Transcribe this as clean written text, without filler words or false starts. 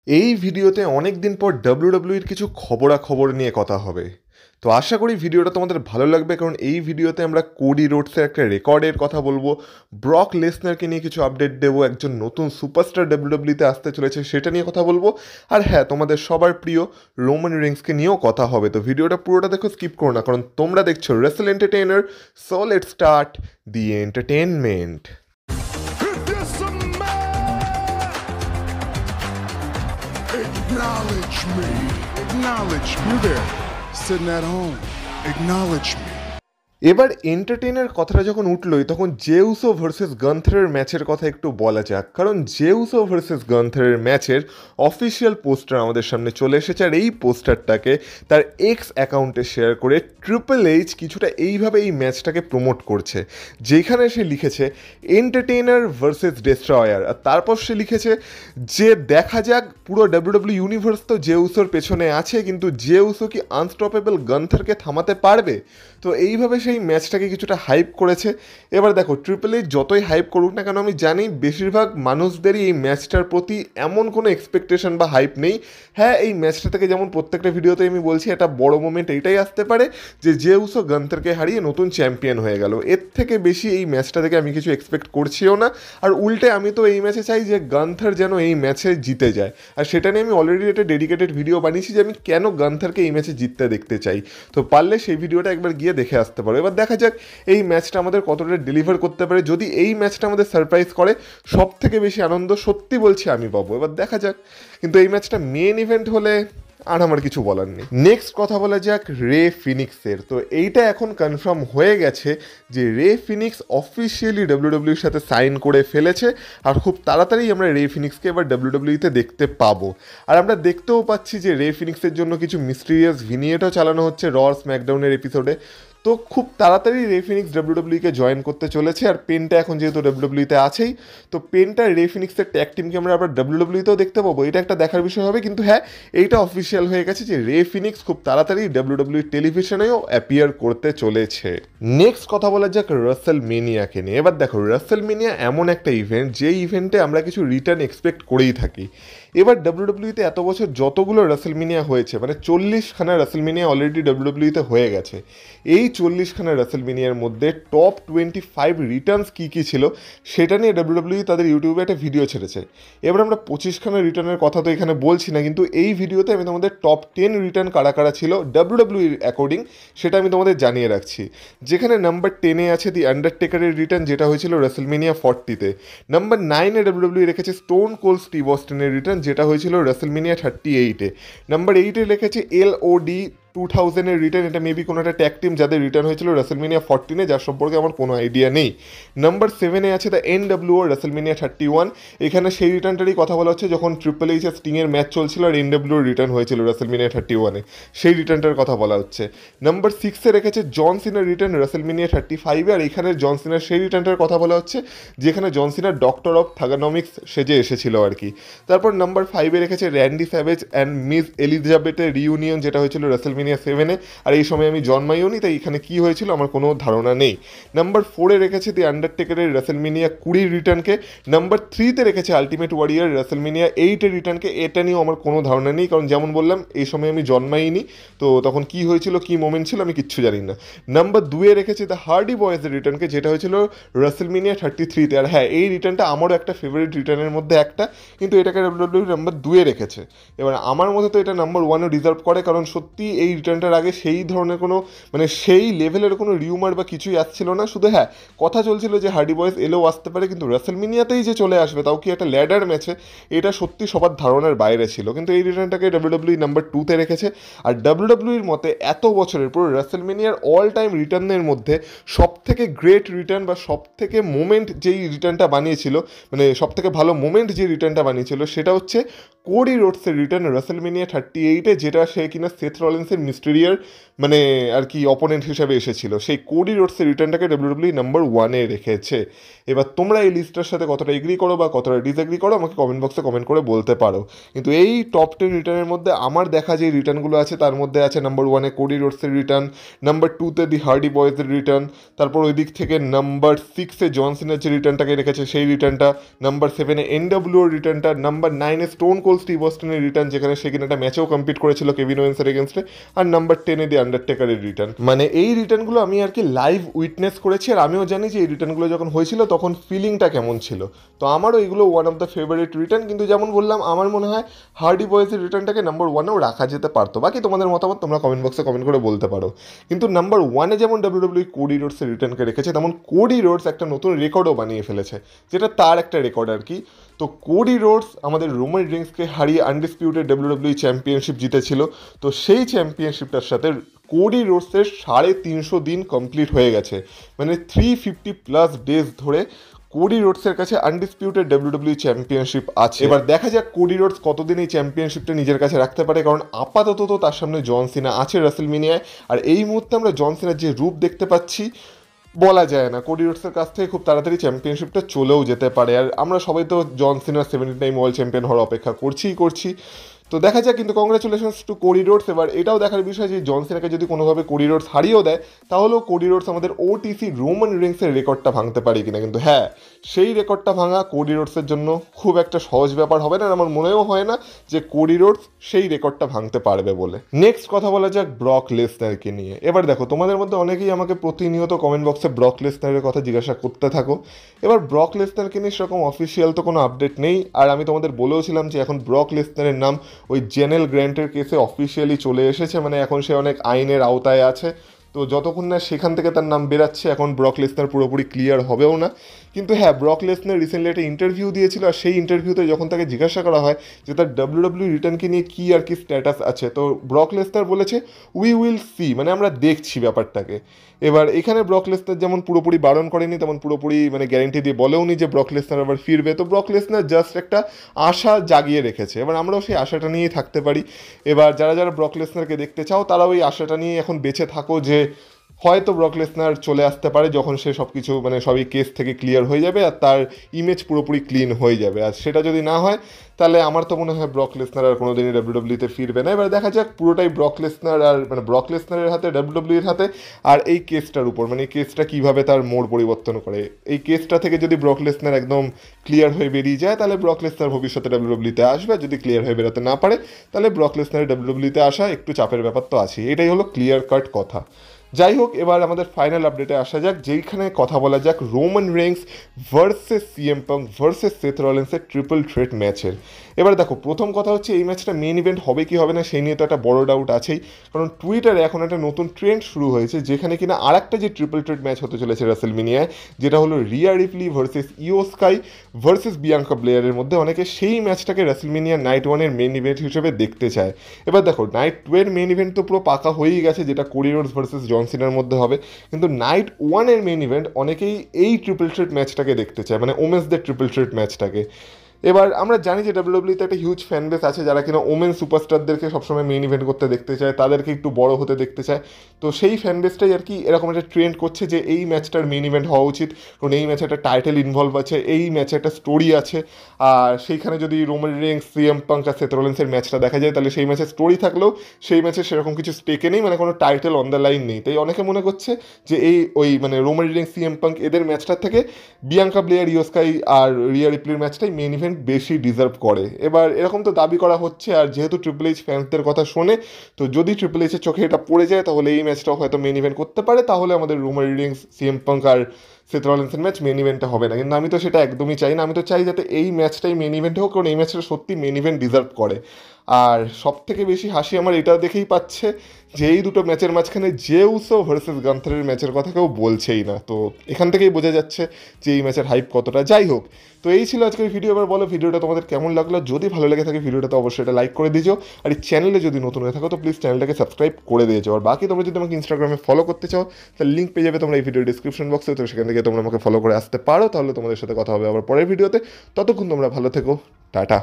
এই ভিডিওতে অনেক দিন পর ডাব্লিউডাব্লিউইর কিছু খবরাখবর নিয়ে কথা হবে। তো আশা করি ভিডিওটা তোমাদের ভালো লাগবে, কারণ এই ভিডিওতে আমরা কোডি রোডসের একটা রেকর্ডের কথা বলবো, ব্রক লেসনারকে নিয়ে কিছু আপডেট দেবো, একজন নতুন সুপারস্টার ডাব্লিউডাব্লিউতে আসতে চলেছে সেটা নিয়ে কথা বলবো, আর হ্যাঁ, তোমাদের সবার প্রিয় রোমান রিংসকে নিয়েও কথা হবে। তো ভিডিওটা পুরোটা দেখো, স্কিপ করো না, কারণ তোমরা দেখছো wrestle entertainer. So let's start the entertainment. Acknowledge me. Acknowledge me. You there, sitting at home. Acknowledge me. এবার এন্টারটেইনার কথাটা যখন উঠলই, তখন জেউসো ভার্সেস গান্থারের ম্যাচের কথা একটু বলা যাক, কারণ জেউসো ভার্সেস গান্থারের ম্যাচের অফিসিয়াল পোস্টার আমাদের সামনে চলে এসেছে, আর এই পোস্টারটাকে তার এক্স অ্যাকাউন্টে শেয়ার করে ট্রিপল এইচ কিছুটা এইভাবে এই ম্যাচটাকে প্রমোট করছে, যেখানে সে লিখেছে এন্টারটেইনার ভার্সেস ডেস্ট্রয়ার, আর তারপর সে লিখেছে যে দেখা যাক, পুরো ডাব্লিউডাব্লিউ ইউনিভার্স তো জেউসোর পেছনে আছে, কিন্তু জেউসো কি আনস্টপেবল গান্থারকে থামাতে পারবে? তো এইভাবে সেই ম্যাচটাকে কিছুটা হাইপ করেছে। এবার দেখো, ট্রিপল এইচ যতই হাইপ করুক না কেন, আমি জানি বেশিরভাগ মানুষদেরই এই ম্যাচটার প্রতি এমন কোনো এক্সপেকটেশন বা হাইপ নেই। হ্যাঁ, এই ম্যাচটা থেকে যেমন প্রত্যেকটা ভিডিওতে আমি বলছি, একটা বড় মোমেন্ট এইটাই আসতে পারে যে জেউসো গান্থারকে হারিয়ে নতুন চ্যাম্পিয়ন হয়ে গেল। এর থেকে বেশি এই ম্যাচটা থেকে আমি কিছু এক্সপেক্ট করছিও না, আর উল্টে আমি তো এই ম্যাচে চাই যে গান্থার যেন এই ম্যাচে জিতে যায়, আর সেটা নিয়ে আমি অলরেডি একটা ডেডিকেটেড ভিডিও বানিয়েছি যে আমি কেন গান্থারকে এই ম্যাচে জিততে দেখতে চাই। তো পারলে সেই ভিডিওটা একবার গিয়ে দেখে আসতে পারো। এবার দেখা যাক এই ম্যাচটা আমাদের কতটা ডেলিভার করতে পারে। যদি এই ম্যাচটা আমাদের সারপ্রাইজ করে, সব থেকে বেশি আনন্দ সত্যি বলছি আমি পাবো। এবার দেখা যাক, কিন্তু এই ম্যাচটা মেন ইভেন্ট হলে আর আমার কিছু বলার নেই। নেক্সট কথা বলা যাক রে ফিনিক্সের। তো এইটা এখন কনফার্ম হয়ে গেছে যে রে ফিনিক্স অফিসিয়ালি ডাব্লিউডাব্লিউর সাথে সাইন করে ফেলেছে, আর খুব তাড়াতাড়ি আমরা রে ফিনিক্সকে এবার ডাব্লিউডাব্লিউতে দেখতে পাবো। আর আমরা দেখতেও পাচ্ছি যে রে ফিনিক্সের জন্য কিছু মিস্টিরিয়াস ভিনিয়েটও চালানো হচ্ছে র স্ম্যাকডাউনের এপিসোডে। তো খুব তাড়াতাড়ি রে ফিনিক্স ডাব্লিউডাব্লিউকে জয়েন করতে চলেছে, আর পেনটা এখন যেহেতু ডাব্লিউডাব্লিউতে আছেই, তো পেনটা রে ফিনিক্সের ট্যাগ টিমকে আমরা আবার ডাব্লিউডাব্লিউতেও দেখতে পাবো। এটা একটা দেখার বিষয় হবে, কিন্তু হ্যাঁ, এইটা অফিসিয়াল হয়ে গেছে যে রে ফিনিক্স খুব তাড়াতাড়ি ডাব্লিউডাব্লিউ টেলিভিশনেও অ্যাপিয়ার করতে চলেছে। নেক্সট কথা বলা যাক রাসেল মেনিয়াকে নিয়ে। এবার দেখো, রাসেল মেনিয়া এমন একটা ইভেন্ট, যে ইভেন্টে আমরা কিছু রিটার্ন এক্সপেক্ট করেই থাকি। এবার ডাব্লিউডাব্লিউতে এত বছর যতগুলো রাসেলমেনিয়া হয়েছে, মানে 40খানা রাসেলমেনিয়া অলরেডি ডাব্লিউডাব্লিউতে হয়ে গেছে। এই 40খানা রাসেলমেনিয়ার মধ্যে টপ 25 রিটার্নস কী কী ছিল সেটা নিয়ে ডাব্লিউডাব্লিউ তাদের ইউটিউবে একটা ভিডিও ছেড়েছে। এবার আমরা 25খানা রিটার্নের কথা তো এখানে বলছি না, কিন্তু এই ভিডিওতে আমি তোমাদের টপ 10 রিটার্ন কারা কারা ছিল ডাব্লিউডাব্লিউর অ্যাকর্ডিং সেটা আমি তোমাদের জানিয়ে রাখছি। যেখানে নাম্বার 10-এ আছে দি আন্ডারটেকারের রিটার্ন, যেটা হয়েছিল রাসেলমেনিয়া 40-তে। নাম্বার 9-এ ডাব্লিউডাব্লিউ রেখেছে স্টোন কোল্ড স্টিভ অস্টিনের রিটার্ন, যেটা হয়েছিল রাসেলমেনিয়া 38-এ। নাম্বার 8-এ রেখেছে LOD 2000-এর রিটার্ন, এটা মেবি কোনো একটা ট্যাগ টিম যাদের রিটার্ন হয়েছিল রাসেলমেনিয়া 14-এ, যার সম্পর্কে আমার কোনো আইডিয়া নেই। নাম্বার 7-এ আছে দ্য NWO রাসেলমেনিয়া 31। এখানে সেই রিটার্নটারই কথা বলা হচ্ছে যখন ট্রিপল এইচ আর স্টিংয়ের ম্যাচ চলছিল, আর NWO রিটার্ন হয়েছিল রাসেলমেনিয়া 31-এ, সেই রিটার্নটার কথা বলা হচ্ছে। নাম্বার 6-এ রেখেছে জন সিনার রিটার্ন রাসেলমেনিয়া 35-এ, আর এখানে জন সিনার সেই রিটার্নটার কথা বলা হচ্ছে যেখানে জন সিনার ডক্টর অফ থাগানমিক্স সেজে এসেছিল আর কি। তারপর নাম্বার 5-এ রেখেছে র্যান্ডি স্যাভেজ অ্যান্ড মিস এলিজাবেথের রিউনিয়ন, যেটা হয়েছিল রাসেলমেনিয়া 7-এ, আর এই সময় আমি জন্মাইও নি, তাই এখানে কী হয়েছিল আমার কোনো ধারণা নেই। নাম্বার 4-এ রেখেছে দি আন্ডারটেকারের রাসেলমেনিয়া 20 রিটার্নকে। নাম্বার 3-তে রেখেছে আলটিমেট ওয়ারিয়ার রাসেলমেনিয়া 8-এর রিটার্নকে। এটা নিয়েও আমার কোনো ধারণা নেই, কারণ যেমন বললাম এই সময় আমি জন্মাইনি, তো তখন কী হয়েছিল, কী মোমেন্ট ছিল, আমি কিচ্ছু জানি না। নাম্বার 2-এ রেখেছে দ্য হার্ডি বয়েজের রিটার্নকে, যেটা হয়েছিল রাসেলমেনিয়া 33-তে। আর হ্যাঁ, এই রিটার্নটা আমারও একটা ফেভারিট রিটার্নের মধ্যে একটা, কিন্তু এটাকে ডাব্লিউডাব্লিউ নাম্বার 2-এ রেখেছে। এবার আমার মধ্যে তো এটা নাম্বার 1-ও ডিজার্ভ করে, কারণ সত্যি এই রিটার্নটার আগে সেই ধরনের কোনো, মানে সেই লেভেলের কোনো রিউমার বা কিছুই আসছিল না। শুধু হ্যাঁ, কথা চলছিল যে হার্ডি বয়েজ এলেও আসতে পারে, কিন্তু রাসেলমেনিয়াতেই যে চলে আসবে, তাও কি একটা ল্যাডার ম্যাচে, এটা সত্যি সবার ধারণার বাইরে ছিল। কিন্তু এই রিটার্নটাকে ডাব্লিউডাব্লিউ নাম্বার 2-তে রেখেছে। আর ডাব্লিউডাব্লিউর মতে এত বছরের পুরো রাসেলমেনিয়ার অল টাইম রিটার্নের মধ্যে সব থেকে গ্রেট রিটার্ন বা সব থেকে মোমেন্ট যেই রিটার্নটা বানিয়েছিল, মানে সব থেকে ভালো মোমেন্ট যে রিটার্নটা বানিয়েছিল, সেটা হচ্ছে কোডি রোডসের রিটার্ন রাসেলমেনিয়া 38-এ, যেটা সে কিনা সেথ রলিন্সের মিস্টেরিয়ার মানে আর কি অপোনেন্ট হিসেবে এসেছিল, সেই কোডি রোডসের রিটার্নটাকে ডাব্লিউডাব্লিউ নাম্বার 1-এ রেখেছে। এবার তোমরা এই লিস্টটার সাথে কতটা এগ্রি করো বা কতটা ডিসএগ্রি করো আমাকে কমেন্ট বক্সে কমেন্ট করে বলতে পারো। কিন্তু এই টপ 10 রিটার্নের মধ্যে আমার দেখা যে রিটার্নগুলো আছে তার মধ্যে আছে নাম্বার 1-এ কোডি রোডসের রিটার্ন, নাম্বার 2-তে দি হার্ডি বয়েজের রিটার্ন, তারপর ওই দিক থেকে নাম্বার 6-এ জন সিনার যে রিটার্নটাকে রেখেছে সেই রিটার্নটা, নাম্বার 7-এ এনডব্লিউর রিটার্নটা, নাম্বার 9-এ স্টোন কোল্ড স্টিভ অস্টিনের রিটার্ন যেখানে সে কিনা একটা ম্যাচেও কম্পিট করেছিল কেভিন ওয়েন্সের এগেনস্টে, আর নাম্বার 10-এ দি আন্ডারটেকারের রিটার্ন। মানে এই রিটার্নগুলো আমি আর কি লাইভ উইটনেস করেছি, আর আমিও জানি যে এই রিটার্নগুলো যখন হয়েছিল তখন ফিলিংটা কেমন ছিল। তো আমারও এগুলো one of the favourite return, কিন্তু যেমন বললাম আমার মনে হয় হার্ডি বয়েজের রিটার্নটাকে নাম্বার 1-এও রাখা যেতে পারতো। বাকি তোমাদের মতামত তোমরা কমেন্ট বক্সে কমেন্ট করে বলতে পারো। কিন্তু নাম্বার 1-এ যেমন ডাব্লিউডাব্লিউ কোডি রোডসের রিটার্নকে রেখেছে, তেমন কোডি রোডস একটা নতুন রেকর্ডও বানিয়ে ফেলেছে, যেটা তার একটা রেকর্ড আর কি। তো কোডি রোডস আমাদের রোমান রিংসকে হারিয়ে আনডিসপিউটেড ডাব্লিউডাব্লিউ চ্যাম্পিয়নশিপ জিতেছিল। তো সেই চ্যাম্পিয়নশিপটার সাথে কোডি রোডসের 350 দিন কমপ্লিট হয়ে গেছে, মানে 350+ ডেজ ধরে কোডি রোডসের কাছে আনডিসপিউটেড ডাব্লিউডাব্লিউ চ্যাম্পিয়নশিপ আছে। এবার দেখা যাক কোডি রোডস কতদিন এই চ্যাম্পিয়নশিপটা নিজের কাছে রাখতে পারে, কারণ আপাতত তো তার সামনে জন সিনা আছে রাসেলমেনিয়ায়, আর এই মুহূর্তে আমরা জন সিনার যে রূপ দেখতে পাচ্ছি বলা যায় না কোডি রোডসের কাছ থেকে খুব তাড়াতাড়ি চ্যাম্পিয়নশিপটা চলেও যেতে পারে। আর আমরা সবাই তো জন সিনার 70 টাইম ওয়ার্ল্ড চ্যাম্পিয়ন হওয়ার অপেক্ষা করছি। তো দেখা যাক, কিন্তু কংগ্রাচুলেশনস টু কোডি রোডস। এবার এটাও দেখার বিষয় যে জন সিনাকে যদি কোনোভাবে কোডি রোডস হারিয়েও দেয়, তাহলেও কোডি রোডস আমাদের ওটিসি রোমান রিংসের রেকর্ডটা ভাঙতে পারে কিনা। কিন্তু হ্যাঁ, সেই রেকর্ডটা ভাঙা কোডি রোডসের জন্য খুব একটা সহজ ব্যাপার হবে না, আর আমার মনেও হয় না যে কোডি রোডস সেই রেকর্ডটা ভাঙতে পারবে বলে। নেক্সট কথা বলা যাক ব্রক লেসনারকে নিয়ে। এবার দেখো, তোমাদের মধ্যে অনেকেই আমাকে প্রতিনিয়ত কমেন্ট বক্সে ব্রক লেসনারের কথা জিজ্ঞাসা করতে থাকো। এবার ব্রক লেসনারকে নিয়ে সেরকম অফিসিয়াল তো কোনো আপডেট নেই, আর আমি তোমাদের বলেওছিলাম যে এখন ব্রক লেসনারের নাম ওই জেনেল গ্র্যান্টের কেসে অফিসিয়ালি চলে এসেছে, মানে এখন সে অনেক আইনের আওতায় আছে। তো যতক্ষণ না সেখান থেকে তার নাম বেরাচ্ছে, এখন ব্রক লেসনার পুরোপুরি ক্লিয়ার হবেও না। কিন্তু হ্যাঁ, ব্রক লেসনার রিসেন্টলি একটা ইন্টারভিউ দিয়েছিল, আর সেই ইন্টারভিউতে যখন তাকে জিজ্ঞাসা করা হয় যে তার ডাব্লিউডাব্লিউ রিটার্নকে নিয়ে কী আর কি স্ট্যাটাস আছে, তো ব্রক লেসনার বলেছে উই উইল সি, মানে আমরা দেখছি ব্যাপারটাকে। এবার এখানে ব্রক লেসনার যেমন পুরোপুরি বারণ করেনি, তেমন পুরোপুরি মানে গ্যারেন্টি দিয়ে বলেওনি যে ব্রক লেসনার আবার ফিরবে। তো ব্রক লেসনার জাস্ট একটা আশা জাগিয়ে রেখেছে, এবার আমরাও সেই আশাটা নিয়েই থাকতে পারি। এবার যারা যারা ব্রক লেসনারকে দেখতে চাও তারা ওই আশাটা নিয়ে এখন বেঁচে থাকো যে হয়তো ব্রক লেসনার চলে আসতে পারে যখন সে সব কিছু মানে সবই কেস থেকে ক্লিয়ার হয়ে যাবে আর তার ইমেজ পুরোপুরি ক্লিন হয়ে যাবে। আর সেটা যদি না হয় তাহলে আমার তো মনে হয় ব্রক লেসনার আর কোনোদিনই ডাব্লিউডাব্লিউতে ফিরবে না। এবার দেখা যাক, পুরোটাই ব্রক লেসনার আর মানে ব্রক লেসনারের হাতে, ডাব্লিউডাব্লিউর হাতে, আর এই কেসটার উপর, মানে এই কেসটা কীভাবে তার মোড় পরিবর্তন করে। এই কেসটা থেকে যদি ব্রক লেসনার একদম ক্লিয়ার হয়ে বেরিয়ে যায় তাহলে ব্রক লেসনার ভবিষ্যতে ডাব্লিউডাব্লিউতে আসবে, যদি ক্লিয়ার হয়ে বেরোতে না পারে তাহলে ব্রক লেসনারের ডাব্লিউডাব্লিউতে আসা একটু চাপের ব্যাপার তো আছে। এটাই হলো ক্লিয়ার কাট কথা। যাই হোক, এবার আমাদের ফাইনাল আপডেটে আসা যাক, যেইখানে কথা বলা যাক Roman Reigns versus CM Punk versus Seth রলিন্সের ট্রিপল থ্রেট ম্যাচের। এবার দেখো, প্রথম কথা হচ্ছে এই ম্যাচটা মেন ইভেন্ট হবে কি হবে না সেই নিয়ে তো একটা বড় ডাউট আছেই, কারণ টুইটারে এখন একটা নতুন ট্রেন্ড শুরু হয়েছে যেখানে কিনা আরেকটা যে ট্রিপল থ্রেট ম্যাচ হতে চলেছে রাসেলমেনিয়ায়, যেটা হলো রিয়া রিপ্লি ভার্সেস ইও স্কাই ভার্সেস বিয়াঙ্কা ব্লেয়ারের মধ্যে, অনেকে সেই ম্যাচটাকে রাসেলমেনিয়া নাইট 1-এর মেন ইভেন্ট হিসেবে দেখতে চায়। এবার দেখো, নাইট 2-এর মেন ইভেন্ট তো পুরো পাকা হয়েই গেছে, যেটা কোডি রোডস ভার্সেস জন সিনার মধ্যে হবে, কিন্তু নাইট 1-এর মেন ইভেন্ট অনেকেই এই ট্রিপল থ্রেট ম্যাচটাকে দেখতে চায়, মানে ওমেন্সদের ট্রিপল থ্রেট ম্যাচটাকে। এবার আমরা জানি যে ডাব্লিউডাব্লিউতে একটা হিউজ ফ্যান বেস আছে যারা কিনা ওমেন সুপারস্টারদেরকে সবসময় মেইন ইভেন্ট করতে দেখতে চায়, তাদেরকে একটু বড় হতে দেখতে চায়। তো সেই ফ্যান বেসটাই আর কি এরকম একটা ট্রেন্ড করছে যে এই ম্যাচটার মেইন ইভেন্ট হওয়া উচিত, কারণ এই ম্যাচে একটা টাইটেল ইনভলভ আছে, এই ম্যাচে একটা স্টোরি আছে। আর সেইখানে যদি রোমান রেইন্স সিএম পাঙ্ক আর সেথ রলিন্সের ম্যাচটা দেখা যায় তাহলে সেই ম্যাচে স্টোরি থাকলেও সেই ম্যাচে সেরকম কিছু স্টেকে নেই, মানে কোনো টাইটেল অন দ্য লাইন নেই। তাই অনেকে মনে করছে যে এই ওই মানে রোমান রেইন্স সিএম পাঙ্ক এদের ম্যাচটার থেকে বিয়াঙ্কা ব্লেয়ার ইও স্কাই আর রিয়া রিপ্লির ম্যাচটাই মেইন ইভেন্ট বেশি ডিজার্ভ করে। এবার এরকম তো দাবি করা হচ্ছে, আর যেহেতু ট্রিপল এইচ ফ্যান্সদের কথা শোনে, তো যদি ট্রিপল এইচের চোখে এটা পড়ে যায় তাহলে এই ম্যাচটাও হয়তো মেইন ইভেন্ট করতে পারে, তাহলে আমাদের রোমান রেইন্স সিএম পাঙ্ক আর সেথ রলিন্সের ম্যাচ মেইন ইভেন্টটা হবে না। কিন্তু আমি তো সেটা একদমই চাই না, আমি তো চাই যাতে এই ম্যাচটাই মেইন ইভেন্ট হোক, কারণ এই ম্যাচটা সত্যি মেইন ইভেন্ট ডিজার্ভ করে। আর সব থেকে বেশি হাসি আমার এটা দেখেই পাচ্ছে যে এই দুটো ম্যাচের মাঝখানে জেউসো ভার্সেস গান্থারের ম্যাচের কথা কেউ বলছেই না। তো এখান থেকেই বোঝা যাচ্ছে যে এই ম্যাচের হাইপ কতটা। যাই হোক, তো এই ছিল আজকের ভিডিও। এবার বলো ভিডিওটা তোমাদের কেমন লাগলো, যদি ভালো লেগে থাকে ভিডিওটা তো অবশ্যই এটা লাইক করে দিও, আর এই চ্যানেলে যদি নতুন হয়ে থাকো তো প্লিজ চ্যানেলটাকে সাবস্ক্রাইব করে দিয়েছো। আর বাকি তোমরা যদি আমাকে ইনস্টাগ্রামে ফলো করতে চাও তাহলে লিঙ্ক পেয়ে যাবে তোমরা এই ভিডিও ডিসক্রিপশন বক্সে, তো সেখান থেকে তোমরা আমাকে ফলো করে আসতে পারো, তাহলে তোমাদের সাথে কথা হবে আবার পরের ভিডিওতে। ততক্ষণ তোমরা ভালো থেকো, টাটা।